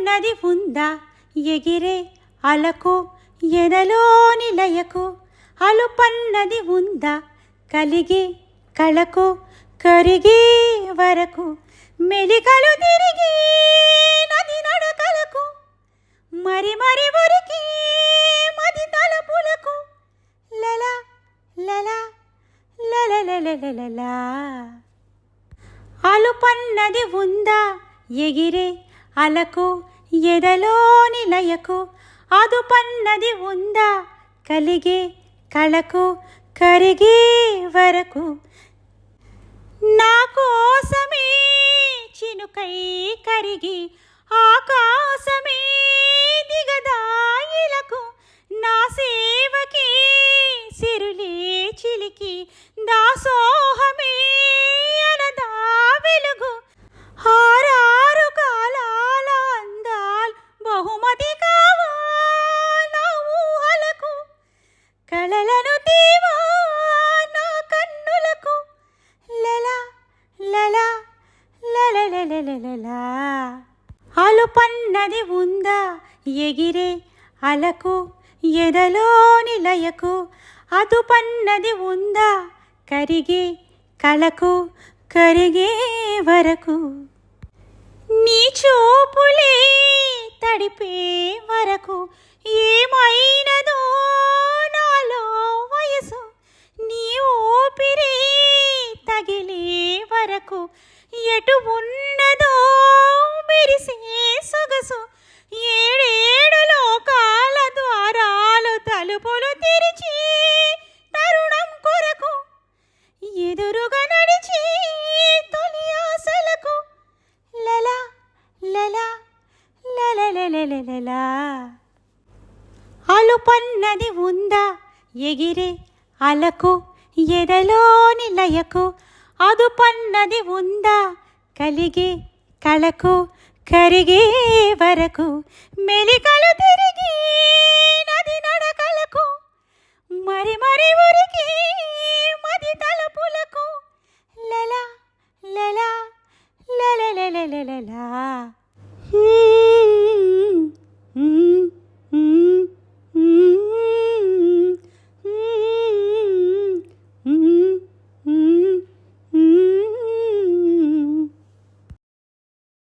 అలుపన్నది ఉందా ఎగిరే అలకు ఎదలోని లయకు అలుపన్నది ఉందా కలిగే కళకు కరిగే వరకు మెలికలు తిరిగి నది నడకలకు మరి మరి ఉరికి మది తలపులకు లలా లలా లలలలలలా అలుపన్నది ఉందా ఎగిరే అలకు ఎదలోని లయకు అదుపన్నది ఉందా కలిగే కళకు కరిగే వరకు నా కోసమే చినుకై కరిగి ఆకాశమే దిగదాయిలకు నా సేవకి సిరులే చిలికి దాసోహమే అనదా వెలుగు హారారు కాలాల అందాల్ బహుమతి కావా నా ఊహలకు కళలను తీవా నా కన్నులకు లలా లలా లలలలలలా అలుపన్నది ఉందా ఎగిరే అలకు ఎదలోని లయకు అదుపన్నది ఉందా కరిగే కళకు కరిగే వరకు నీ చూపులే తడిపే వరకు ఏమైనదో నాలో వయసు నీ ఊపిరి తగిలే వరకు ఎటు ఉన్నదో మెరిసే సొగసు ఏడేడు లోకాల ద్వారాలు తలుపులు తెరిచి తరుణం కొరకు ఎదురుగా నడిచి తొలి ఆశలకు లలా లలా లలలలలలా అలుపన్నది ఉందా ఎగిరే అలకు ఎదలోని లయకు అదుపన్నది ఉందా కలిగే కళకు కరిగే వరకు మెలికలు తిరిగి నది నడకలకు